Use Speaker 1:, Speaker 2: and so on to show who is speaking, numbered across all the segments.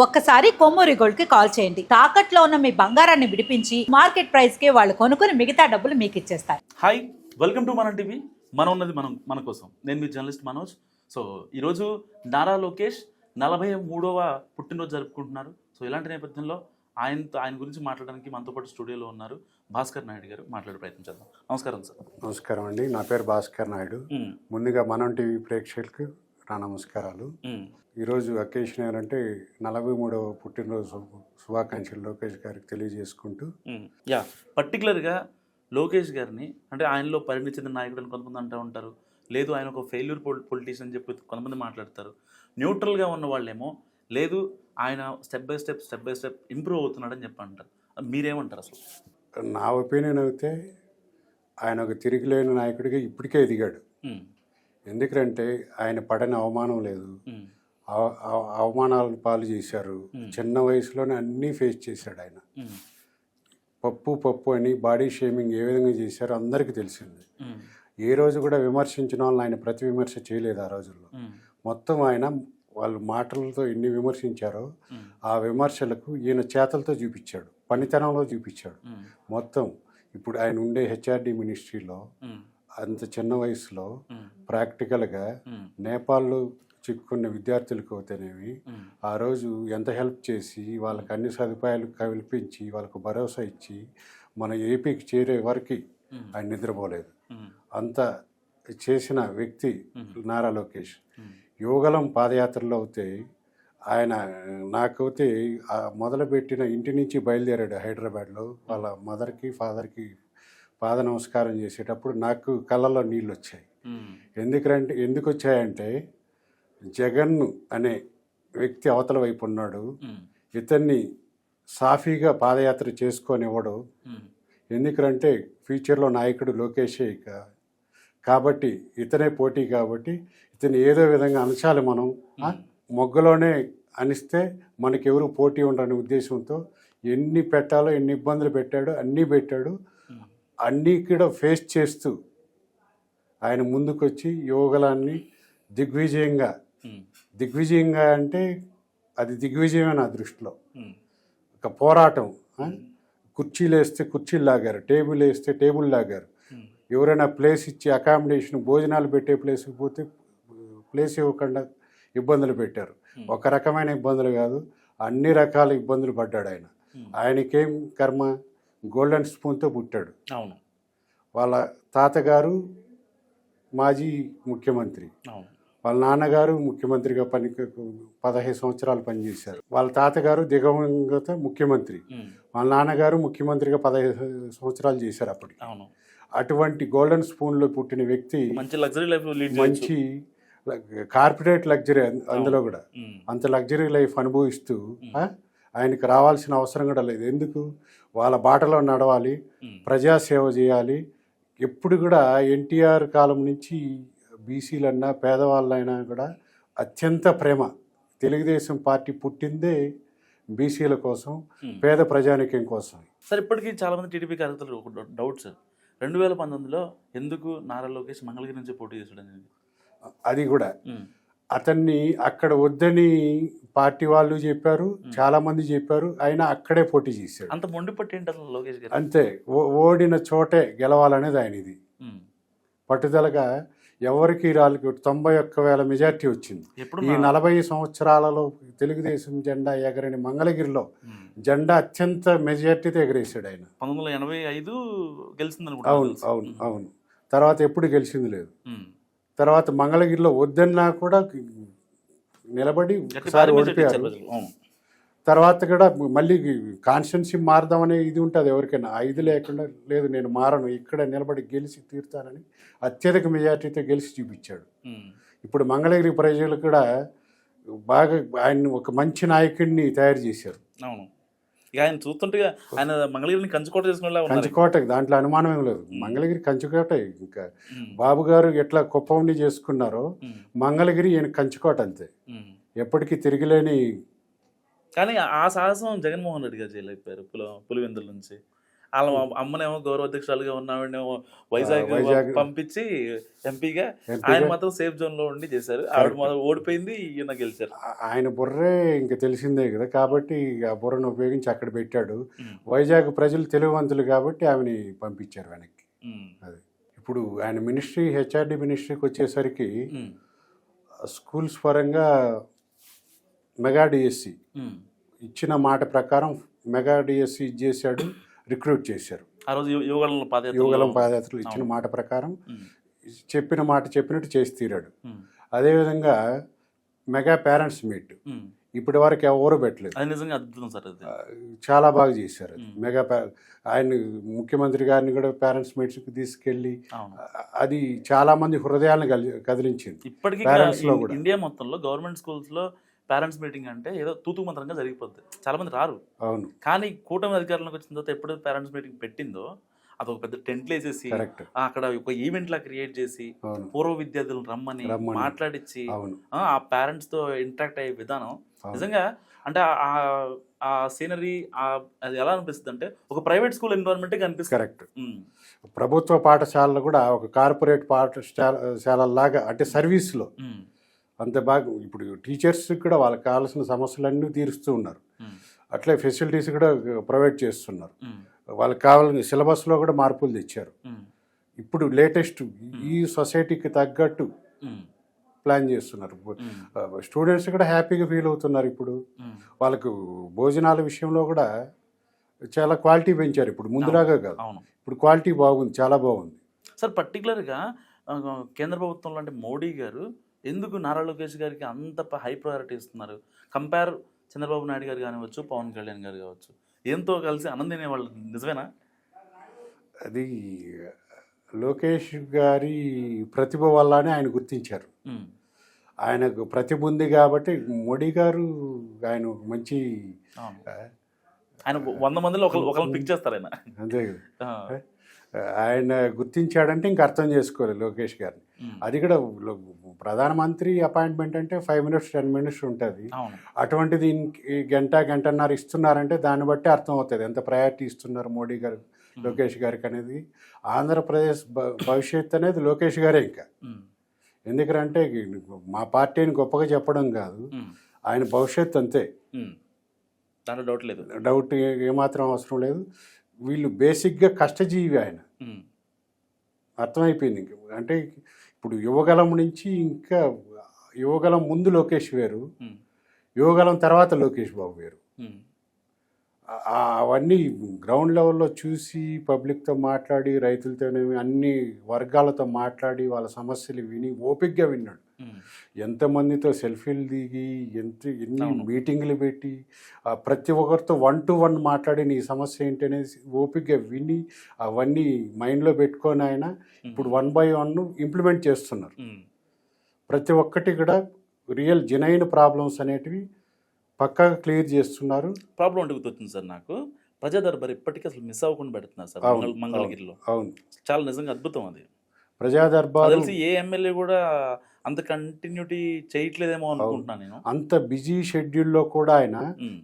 Speaker 1: ఒక్కసారి కొమ్మూరి గోల్డ్ కి కాల్ చేయండి. తాకట్లో ఉన్న మీ బంగారాన్ని విడిపించి మార్కెట్ ప్రైస్ కి వాళ్ళు కొనుక్కుని మిగతా డబ్బులు మీకు ఇచ్చేస్తారు.
Speaker 2: హాయ్, వెల్కమ్ టు మన టీవీ. మనం ఉన్నది మన కోసం. నేను మీ జర్నలిస్ట్ మనోజ్. సో ఈరోజు నారా లోకేష్ 43వ పుట్టినరోజు జరుపుకుంటున్నారు. సో ఇలాంటి నేపథ్యంలో ఆయన గురించి మాట్లాడడానికి మనతో పాటు స్టూడియోలో ఉన్నారు భాస్కర్ నాయుడు గారు. మాట్లాడే ప్రయత్నం చేద్దాం. నమస్కారం సార్.
Speaker 3: నమస్కారం అండి, నా పేరు భాస్కర్ నాయుడు. ముందుగా మనం టీవీ ప్రేక్షకులకు నా నమస్కారాలు. ఈరోజు అకేషన్ ఏంటంటే 43వ పుట్టినరోజు శుభాకాంక్షలు లోకేష్ గారికి తెలియజేసుకుంటూ
Speaker 2: పర్టికులర్గా లోకేష్ గారిని అంటే ఆయనలో పరిణితి చెందిన నాయకుడు అని కొంతమంది అంటూ ఉంటారు, లేదు ఆయన ఒక ఫెయిల్యూర్ పొలిటీషియన్ అని చెప్పి కొంతమంది మాట్లాడతారు. న్యూట్రల్గా ఉన్న వాళ్ళేమో లేదు ఆయన స్టెప్ బై స్టెప్ ఇంప్రూవ్ అవుతున్నాడని చెప్పి అంటారు. మీరేమంటారు అసలు?
Speaker 3: నా ఒపీనియన్ అయితే ఆయన ఒక తిరిగిలేని నాయకుడిగా ఇప్పటికే ఎదిగాడు. ఎందుకంటే ఆయన పడని అవమానం లేదు, అవమానాలను పాలు చేశారు. చిన్న వయసులోనే అన్నీ ఫేస్ చేశాడు ఆయన. పప్పు అని బాడీ షేమింగ్ ఏ విధంగా చేశారో అందరికీ తెలిసింది. ఏ రోజు కూడా విమర్శించిన వాళ్ళని ఆయన ప్రతి విమర్శ చేయలేదు ఆ రోజుల్లో. మొత్తం ఆయన వాళ్ళు మాటలతో ఎన్ని విమర్శించారో ఆ విమర్శలకు ఈయన చేతలతో చూపించాడు, పనితనంలో చూపించాడు మొత్తం. ఇప్పుడు ఆయన ఉండే హెచ్ఆర్డి మినిస్ట్రీలో అంత చిన్న వయసులో ప్రాక్టికల్గా నేపాల్లో చిక్కుకున్న విద్యార్థులకు అవుతేనేవి ఆ రోజు ఎంత హెల్ప్ చేసి వాళ్ళకి అన్ని సదుపాయాలు కల్పించి వాళ్ళకు భరోసా ఇచ్చి మన ఏపీకి చేరే వరకు ఆయన నిద్రపోలేదు. అంత చేసిన వ్యక్తి నారా లోకేష్. యువగలం పాదయాత్రలో అయితే ఆయన నాకైతే మొదలుపెట్టిన ఇంటి నుంచి బయలుదేరాడు హైదరాబాద్లో. వాళ్ళ మదర్కి ఫాదర్కి పాద నమస్కారం చేసేటప్పుడు నాకు కళ్ళలో నీళ్ళు వచ్చాయి. ఎందుకు వచ్చాయంటే జగన్ అనే వ్యక్తి అవతల వైపు ఉన్నాడు, ఇతన్ని సాఫీగా పాదయాత్ర చేసుకొనివ్వడు. ఎందుకంటే ఫ్యూచర్లో నాయకుడు లోకేషే కాబట్టి ఇతనే పోటీ, కాబట్టి ఇతను ఏదో విధంగా అనచాలి. మనం మొగ్గలోనే అనిస్తే మనకెవరు పోటీ ఉండని ఉద్దేశంతో ఎన్ని పెట్టాలో ఎన్ని ఇబ్బందులు పెట్టాడో అన్నీ పెట్టాడు. అన్నీ కూడా ఫేస్ చేస్తూ ఆయన ముందుకొచ్చి యువగలాన్ని దిగ్విజయంగా అంటే అది దిగ్విజయమే నా దృష్టిలో. ఒక పోరాటం. కుర్చీలు వేస్తే కుర్చీలు లాగారు, టేబుల్ వేస్తే టేబుల్ లాగారు. ఎవరైనా ప్లేస్ ఇచ్చి అకామిడేషన్ భోజనాలు పెట్టే ప్లేస్కి పోతే ప్లేస్ ఇవ్వకుండా ఇబ్బందులు పెట్టారు. ఒక రకమైన ఇబ్బందులు కాదు, అన్ని రకాల ఇబ్బందులు పడ్డాడు ఆయన. ఆయనకేం కర్మ, గోల్డెన్ స్పూన్తో పుట్టాడు.
Speaker 2: అవును.
Speaker 3: వాళ్ళ తాతగారు మాజీ ముఖ్యమంత్రి, వాళ్ళ నాన్నగారు ముఖ్యమంత్రిగా 15 సంవత్సరాలు పనిచేశారు. వాళ్ళ తాతగారు దివంగత ముఖ్యమంత్రి, వాళ్ళ నాన్నగారు ముఖ్యమంత్రిగా 15 సంవత్సరాలు చేశారు అప్పటికి. అటువంటి గోల్డెన్ స్పూన్లో పుట్టిన వ్యక్తి
Speaker 2: మంచి లగ్జరీ లైఫ్,
Speaker 3: మంచి కార్పొరేట్ లగ్జరీ, అందులో కూడా అంత లగ్జరీ లైఫ్ అనుభవిస్తూ ఆయనకు రావాల్సిన అవసరం కూడా లేదు. ఎందుకు? వాళ్ళ బాటలో నడవాలి, ప్రజాసేవ చేయాలి. ఎప్పుడు కూడా ఎన్టీఆర్ కాలం నుంచి బీసీలన్నా పేదవాళ్ళైనా కూడా అత్యంత ప్రేమ. తెలుగుదేశం పార్టీ పుట్టిందే బీసీల కోసం, పేద ప్రజానికం కోసం.
Speaker 2: సార్, ఇప్పటికీ చాలామంది టీడీపీ కార్యకర్తలు ఒక డౌట్ సార్, 2019లో ఎందుకు నారా లోకేష్ మంగళగిరి నుంచి పోటీ చేశాడు అనేది.
Speaker 3: అది కూడా అతన్ని అక్కడ వద్దని పార్టీ వాళ్ళు చెప్పారు, చాలా మంది చెప్పారు. ఆయన అక్కడే పోటీ చేశాడు.
Speaker 2: అంత మొండి పట్టి ఏంటి అసలు లోకేష్ గారు?
Speaker 3: అంతే, ఓడిన చోటే గెలవాలనేది ఆయన ఇది. పట్టుదలగా ఎవరికి రాలికి 91,000 మెజార్టీ వచ్చింది. ఈ 40 సంవత్సరాలలో తెలుగుదేశం జెండా ఎగరని మంగళగిరిలో జెండా అత్యంత మెజార్టీతో ఎగరేసాడు ఆయన.
Speaker 2: 1985 గెలిచింది.
Speaker 3: అవును. తర్వాత ఎప్పుడు గెలిచింది లేదు. తర్వాత మంగళగిరిలో వద్దన్నా కూడా నిలబడి ఒకసారి ఓడిపోయారు. తర్వాత కూడా మళ్ళీ కాన్స్టిట్యున్సీ మారదామనే ఇది ఉంటుంది ఎవరికైనా. ఇది లేకుండా లేదు నేను మారను, ఇక్కడ నిలబడి గెలిచి తీరుతానని అత్యధిక మెజార్టీతో గెలిచి చూపించాడు. ఇప్పుడు మంగళగిరి ప్రజలు కూడా బాగా ఆయన ఒక మంచి నాయకుడిని తయారు చేశారు.
Speaker 2: అవును. ఇక ఆయన చూస్తుంటే ఆయన మంగళగిరిని కంచుకోట చేసుకునే
Speaker 3: కంచుకోట, దాంట్లో అనుమానం ఏం లేదు. మంగళగిరి కంచుకోట. ఇంకా బాబు గారు ఎట్లా కుప్పంని చేసుకున్నారో మంగళగిరి ఈయన కంచుకోట అంతే, ఎప్పటికీ తిరిగిలేని.
Speaker 2: కానీ ఆ సాహసం జగన్మోహన్ రెడ్డి గారు చేయలేకపోయారు పులివెందుల నుంచి. వాళ్ళ అమ్మనేమో గౌరవ అధ్యక్షురాలుగా ఉన్నామేమో వైజాగ్
Speaker 3: వైజాగ్
Speaker 2: పంపించి ఎంపీగా,
Speaker 3: ఎంపీగా
Speaker 2: ఆయన మాత్రం సేఫ్ జోన్ లో ఉండి చేశారు. ఆవిడ మొదలు ఓడిపోయింది, ఈయన గెలిచారు.
Speaker 3: ఆయన బుర్రే ఇంకా తెలిసిందే కదా, కాబట్టి ఆ బుర్రను ఉపయోగించి అక్కడ పెట్టాడు. వైజాగ్ ప్రజలు తెలివివంతులు కాబట్టి ఆమెని పంపించారు వెనక్కి. అది ఇప్పుడు ఆయన మినిస్ట్రీ, హెచ్ఆర్డి మినిస్ట్రీకి వచ్చేసరికి స్కూల్స్ పరంగా మెగా డిఎస్సి ఇచ్చిన మాట ప్రకారం మెగా డిఎస్సి ఇచ్చేసాడు, రిక్రూట్ చేశారు.
Speaker 2: ఆ రోజు
Speaker 3: యువగలం పాదయాత్రలు ఇచ్చిన మాట ప్రకారం చెప్పిన మాట చెప్పినట్టు చేసి తీరాడు. అదేవిధంగా మెగా పేరెంట్స్ మీట్ ఇప్పటి వరకు ఎవరు పెట్టలేదు.
Speaker 2: అది నిజంగా అద్భుతం సార్. అది
Speaker 3: చాలా బాగా చేశారు. అది మెగా ఆయన ముఖ్యమంత్రి గారిని కూడా పేరెంట్స్ మీట్స్కి తీసుకెళ్ళి అది చాలా మంది హృదయాలను కదిలించింది.
Speaker 2: ఇప్పటికీ
Speaker 3: పేరెంట్స్ లో కూడా
Speaker 2: ఇండియా మొత్తంలో గవర్నమెంట్ స్కూల్స్ లో పేరెంట్స్ మీటింగ్ అంటే ఏదో తూతు మంత్రంగా జరిగిపోద్ది, చాలా మంది రారు.
Speaker 3: అవును,
Speaker 2: కానీ కూటమి అధికారంలోకి వచ్చిన తర్వాత ఎప్పుడు పేరెంట్స్ మీటింగ్ పెట్టిందో అదొక పెద్ద టెంట్లు వేసేసి అక్కడ ఒక ఈవెంట్ లా క్రియేట్ చేసి పూర్వ విద్యార్థులను రమ్మని మాట్లాడించి ఆ పేరెంట్స్ తో ఇంటరాక్ట్ అయ్యే విధానం నిజంగా అంటే ఆ సీనరీ అది ఎలా అనిపిస్తుంది అంటే ఒక ప్రైవేట్ స్కూల్ ఎన్విరాన్మెంట్ అనిపిస్తుంది.
Speaker 3: కరెక్ట్. ప్రభుత్వ పాఠశాలలు కూడా ఒక కార్పొరేట్ పాఠశాల లాగా అంటే సర్వీస్లో అంత బాగా ఇప్పుడు టీచర్స్ కూడా వాళ్ళకి కావాల్సిన సమస్యలన్నీ తీరుస్తూ ఉన్నారు. అట్లే ఫెసిలిటీస్ కూడా ప్రొవైడ్ చేస్తున్నారు. వాళ్ళకి కావాలని సిలబస్లో కూడా మార్పులు తెచ్చారు. ఇప్పుడు లేటెస్ట్ ఈ సొసైటీకి తగ్గట్టు ప్లాన్ చేస్తున్నారు. స్టూడెంట్స్ కూడా హ్యాపీగా ఫీల్ అవుతున్నారు. ఇప్పుడు వాళ్ళకు భోజనాల విషయంలో కూడా చాలా క్వాలిటీ పెంచారు. ఇప్పుడు ముందులాగా కాదు, ఇప్పుడు క్వాలిటీ బాగుంది, చాలా బాగుంది.
Speaker 2: సార్ పర్టికులర్గా కేంద్ర ప్రభుత్వంలో అంటే మోడీ గారు ఎందుకు నారా లోకేష్ గారికి అంత హై ప్రయారిటీ ఇస్తున్నారు? కంపేర్ చంద్రబాబు నాయుడు గారు కానివచ్చు, పవన్ కళ్యాణ్ గారు కావచ్చు, ఏంతో కలిసి ఆనందినే వాళ్ళు, నిజమేనా?
Speaker 3: అది లోకేష్ గారి ప్రతిభ వల్లనే ఆయన గుర్తించారు. ఆయనకు ప్రతిభ ఉంది కాబట్టి మోడీ గారు ఆయన మంచి
Speaker 2: ఆయన 100 మందిలో ఒకరిని పిక్ చేస్తారు ఆయన.
Speaker 3: అంతే కదా, ఆయన గుర్తించాడంటే ఇంక అర్థం చేసుకోవాలి లోకేష్ గారిని. అది కూడా ప్రధానమంత్రి అపాయింట్మెంట్ అంటే 5 minutes 10 minutes ఉంటుంది. అటువంటిది గంటన్నర ఇస్తున్నారంటే దాన్ని బట్టి అర్థం అవుతుంది ఎంత ప్రయారిటీ ఇస్తున్నారు మోడీ గారు లోకేష్ గారికి అనేది. ఆంధ్రప్రదేశ్ భవిష్యత్ అనేది లోకేష్ గారే. ఇంకా ఎందుకంటే మా పార్టీని గొప్పగా చెప్పడం కాదు, ఆయన భవిష్యత్తు అంతే,
Speaker 2: దాంట్లో డౌట్ లేదు,
Speaker 3: డౌట్ ఏమాత్రం అవసరం లేదు. వీళ్ళు బేసిక్గా కష్టజీవి ఆయన, అర్థమైపోయింది. అంటే ఇప్పుడు యువగలం నుంచి ఇంకా యువగలం ముందు లోకేష్ వేరు, యువగలం తర్వాత లోకేష్ బాబు వేరు. అవన్నీ గ్రౌండ్ లెవెల్లో చూసి పబ్లిక్తో మాట్లాడి రైతులతోనే అన్ని వర్గాలతో మాట్లాడి వాళ్ళ సమస్యలు విని ఓపికగా విన్నాడు. ఎంతమందితో సెల్ఫీలు దిగి ఎన్ని మీటింగ్లు పెట్టి ప్రతి ఒక్కరితో 1-to-1 మాట్లాడి నీ సమస్య ఏంటి అనేది ఓపికగా విని అవన్నీ మైండ్లో పెట్టుకొని ఆయన ఇప్పుడు 1 by 1 ఇంప్లిమెంట్ చేస్తున్నారు. ప్రతి ఒక్కటి కూడా రియల్ జెన్యూన్ ప్రాబ్లమ్స్ అనేటివి పక్కాగా క్లియర్ చేస్తున్నారు.
Speaker 2: ప్రాబ్లం అంటే గుర్తొచ్చింది సార్ నాకు, ప్రజా దర్బార్ ఇప్పటికీ అసలు మిస్ అవ్వకుండా పెడుతున్నారు సార్ మంగళగిరిలో.
Speaker 3: అవును,
Speaker 2: చాలా నిజంగా అద్భుతం అది.
Speaker 3: ప్రజా దర్బార్
Speaker 2: తెలిసి ఏ ఎమ్మెల్యే కూడా అంత కంటిన్యూటీ చేయట్లేదేమో అనుకుంటున్నాను నేను.
Speaker 3: అంత బిజీ షెడ్యూల్లో కూడా ఆయన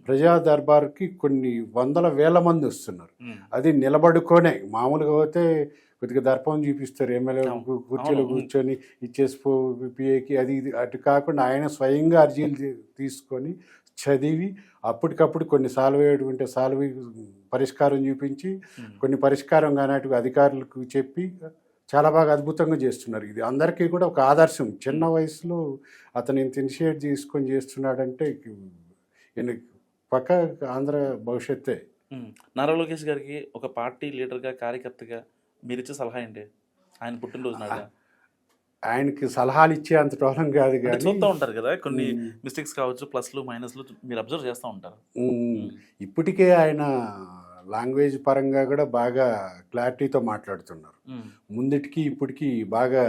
Speaker 3: ప్రజా దర్బార్కి కొన్ని 100,000 మంది వస్తున్నారు. అది నిలబడుకోనే, మామూలుగా పోతే కొద్దిగా దర్పం చూపిస్తారు ఎమ్మెల్యే కుర్చీలో కూర్చొని ఇచ్చేసిపో పిఏకి అది ఇది, అటు కాకుండా ఆయన స్వయంగా అర్జీలు తీసుకొని చదివి అప్పటికప్పుడు కొన్ని సాల్వ్ పరిష్కారం చూపించి కొన్ని పరిష్కారం కానట్టు అధికారులకు చెప్పి చాలా బాగా అద్భుతంగా చేస్తున్నారు. ఇది అందరికీ కూడా ఒక ఆదర్శం. చిన్న వయసులో అతను ఇంత ఇనిషియేట్ తీసుకొని చేస్తున్నాడంటే పక్క ఆంధ్ర భవిష్యత్తే.
Speaker 2: నారా లోకేష్ గారికి ఒక పార్టీ లీడర్గా, కార్యకర్తగా మీరు ఇచ్చే సలహా ఏంటి? ఆయన పుట్టినరోజు నాడు
Speaker 3: ఆయనకి సలహాలు ఇచ్చే అంత టోలం కాదు, కానీ
Speaker 2: చూస్తూ ఉంటారు కదా కొన్ని మిస్టేక్స్ కావచ్చు, ప్లస్లు మైనస్లు మీరు అబ్జర్వ్ చేస్తూ ఉంటారు.
Speaker 3: ఇప్పటికే ఆయన లాంగ్వేజ్ పరంగా కూడా బాగా క్లారిటీతో మాట్లాడుతున్నారు. ముందుటికి ఇప్పటికి బాగా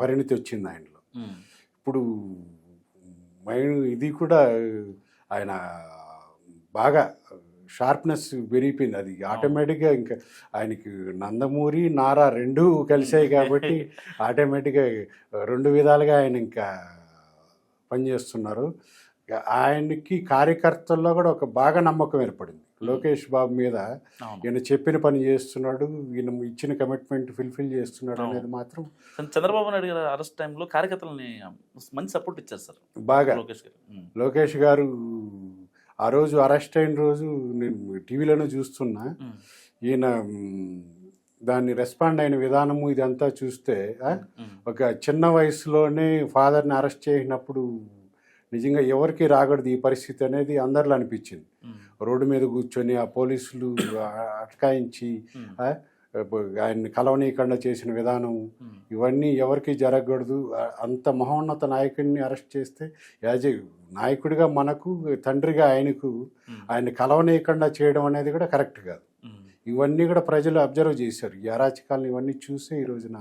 Speaker 3: పరిణితి వచ్చింది ఆయనలో. ఇప్పుడు ఇది కూడా ఆయన బాగా షార్ప్నెస్ పెరిగిపోయింది. అది ఆటోమేటిక్గా ఇంకా ఆయనకి నందమూరి నారా రెండూ కలిసాయి కాబట్టి ఆటోమేటిక్గా 2 విధాలుగా ఆయన ఇంకా పనిచేస్తున్నారు. ఆయనకి కార్యకర్తల్లో కూడా ఒక బాగా నమ్మకం ఏర్పడింది లోకేష్ బాబు మీద
Speaker 2: అవును.
Speaker 3: ఈయన చెప్పిన పని చేస్తున్నాడు, ఈయన ఇచ్చిన కమిట్మెంట్ ఫుల్ఫిల్ చేస్తున్నాడు
Speaker 2: అవును.
Speaker 3: అనేది మాత్రం
Speaker 2: చంద్రబాబు నాయుడు గారు అరెస్ట్ టైంలో కార్యకర్తలని మంచి సపోర్ట్ ఇచ్చారు సార్
Speaker 3: బాగా.
Speaker 2: లోకేష్ గారు.
Speaker 3: లోకేష్ గారు ఆ రోజు అరెస్ట్ అయిన రోజు నేను టీవీలోనే చూస్తున్నా, ఈయన దాన్ని రెస్పాండ్ అయిన విధానము ఇదంతా చూస్తే ఒక చిన్న వయసులోనే ఫాదర్ని అరెస్ట్ చేసినప్పుడు నిజంగా ఎవరికి రాకూడదు ఈ పరిస్థితి అనేది అందరిలో అనిపించింది. రోడ్డు మీద కూర్చొని ఆ పోలీసులు అటకాయించి ఆయన్ని కలవనీయకుండా చేసిన విధానం ఇవన్నీ ఎవరికి జరగకూడదు. అంత మహోన్నత నాయకుడిని అరెస్ట్ చేస్తే యాజ్ ఏ నాయకుడిగా మనకు, తండ్రిగా ఆయనకు ఆయన్ని కలవనీయకుండా చేయడం అనేది కూడా కరెక్ట్ కాదు. ఇవన్నీ కూడా ప్రజలు అబ్జర్వ్ చేశారు. ఈ అరాచకాలను ఇవన్నీ చూసే ఈ రోజున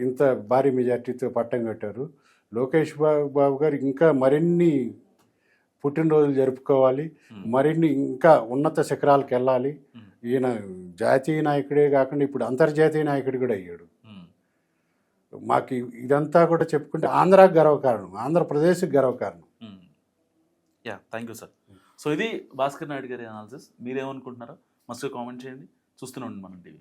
Speaker 3: ఇంత భారీ మెజార్టీతో పట్టం కట్టారు. లోకేష్ బాబు గారు ఇంకా మరిన్ని పుట్టినరోజులు జరుపుకోవాలి, మరిన్ని ఇంకా ఉన్నత శిఖరాలకు వెళ్ళాలి. ఈయన జాతీయ నాయకుడే కాకుండా ఇప్పుడు అంతర్జాతీయ నాయకుడు కూడా అయ్యాడు. మాకు ఇదంతా కూడా చెప్పుకుంటే ఆంధ్రాకి గర్వకారణం, ఆంధ్రప్రదేశ్కి గర్వకారణం.
Speaker 2: Yeah, thank you sir. So ఇది భాస్కర్ నాయుడు గారి అనాలిసిస్. మీరేమనుకుంటున్నారో మస్తు కామెంట్ చేయండి. చూస్తూనే ఉండండి మనం టీవీ.